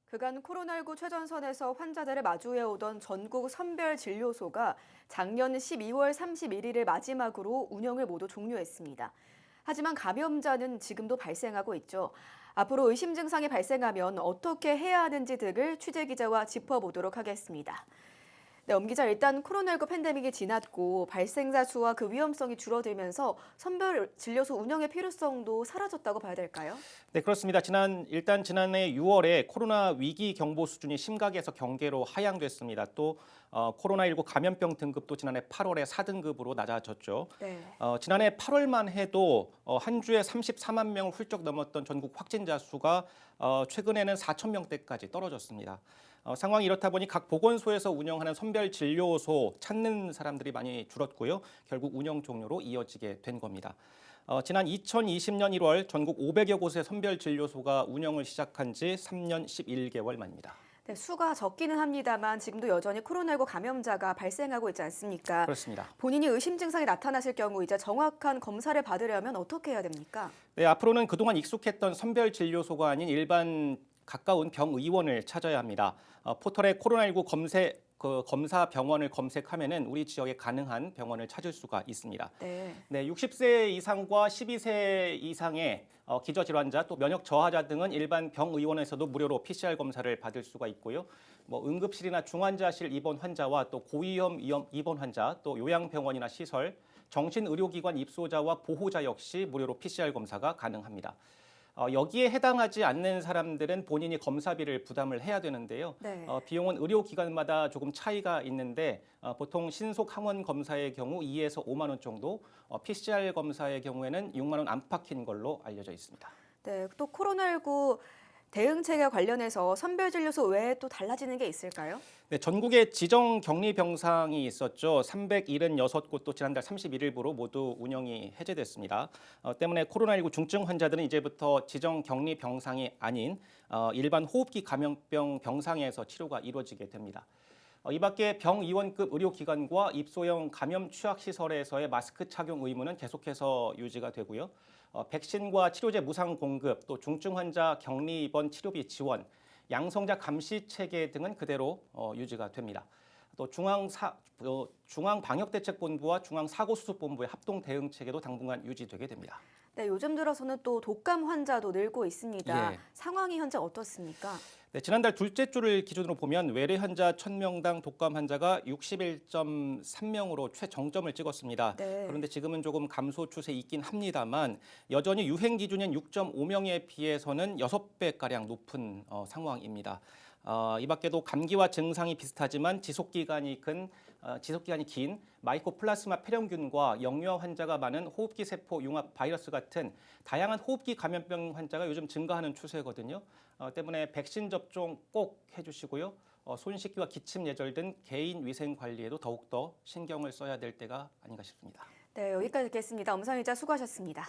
그간 코로나19 최전선에서 환자들을 마주해오던 전국 선별진료소가 작년 12월 31일을 마지막으로 운영을 모두 종료했습니다. 하지만 감염자는 지금도 발생하고 있죠. 앞으로 의심 증상이 발생하면 어떻게 해야 하는지 등을 취재기자와 짚어보도록 하겠습니다. 네, 엄 기자, 일단 코로나19 팬데믹이 지났고 발생자 수와 그 위험성이 줄어들면서 선별진료소 운영의 필요성도 사라졌다고 봐야 될까요? 네, 그렇습니다. 지난해 6월에 코로나 위기 경보 수준이 심각해서 경계로 하향됐습니다. 또 코로나19 감염병 등급도 지난해 8월에 4등급으로 낮아졌죠. 네. 지난해 8월만 해도 한 주에 34만 명을 훌쩍 넘었던 전국 확진자 수가 최근에는 4천 명대까지 떨어졌습니다. 상황이 이렇다 보니 각 보건소에서 운영하는 선별 진료소 찾는 사람들이 많이 줄었고요. 결국 운영 종료로 이어지게 된 겁니다. 지난 2020년 1월 전국 500여 곳의 선별 진료소가 운영을 시작한 지 3년 11개월 만입니다. 네, 수가 적기는 합니다만 지금도 여전히 코로나19 감염자가 발생하고 있지 않습니까? 그렇습니다. 본인이 의심 증상이 나타났을 경우 이제 정확한 검사를 받으려면 어떻게 해야 됩니까? 네, 앞으로는 그동안 익숙했던 선별 진료소가 아닌 일반 가까운 병의원을 찾아야 합니다. 포털에 코로나19 검사 병원을 검색하면은 우리 지역에 가능한 병원을 찾을 수가 있습니다. 네. 네, 60세 이상과 12세 이상의 기저질환자 또 면역 저하자 등은 일반 병의원에서도 무료로 PCR 검사를 받을 수가 있고요. 응급실이나 중환자실 입원 환자와 또 고위험 입원 환자 또 요양병원이나 시설, 정신의료기관 입소자와 보호자 역시 무료로 PCR 검사가 가능합니다. 여기에 해당하지 않는 사람들은 본인이 검사비를 부담을 해야 되는데요. 네. 비용은 의료기관마다 조금 차이가 있는데 보통 신속 항원 검사의 경우 2에서 5만 원 정도, PCR 검사의 경우에는 6만 원 안팎인 걸로 알려져 있습니다. 네, 또 코로나19 대응책에 관련해서 선별진료소 외에 또 달라지는 게 있을까요? 네, 전국에 지정 격리 병상이 있었죠. 376곳도 지난달 31일부로 모두 운영이 해제됐습니다. 때문에 코로나19 중증 환자들은 이제부터 지정 격리 병상이 아닌 일반 호흡기 감염병 병상에서 치료가 이루어지게 됩니다. 이 밖에 병의원급 의료기관과 입소형 감염 취약시설에서의 마스크 착용 의무는 계속해서 유지가 되고요. 백신과 치료제 무상 공급, 또 중증 환자 격리 입원 치료비 지원, 양성자 감시 체계 등은 그대로 유지가 됩니다. 또 중앙방역대책본부와 중앙사고수습본부의 합동 대응 체계도 당분간 유지되게 됩니다. 네, 요즘 들어서는 또 독감 환자도 늘고 있습니다. 예. 상황이 현재 어떻습니까? 네, 지난달 둘째 주를 기준으로 보면 외래 환자 1,000명당 독감 환자가 61.3명으로 최정점을 찍었습니다. 네. 그런데 지금은 조금 감소 추세에 있긴 합니다만 여전히 유행 기준인 6.5명에 비해서는 6배가량 높은 상황입니다. 이 밖에도 감기와 증상이 비슷하지만 지속기간이 긴 마이코플라스마 폐렴균과 영유아 환자가 많은 호흡기 세포 융합 바이러스 같은 다양한 호흡기 감염병 환자가 요즘 증가하는 추세거든요. 때문에 백신 접종 꼭 해주시고요. 손 씻기와 기침 예절 등 개인 위생 관리에도 더욱더 신경을 써야 될 때가 아닌가 싶습니다. 네, 여기까지 듣겠습니다. 엄상희 기자 수고하셨습니다.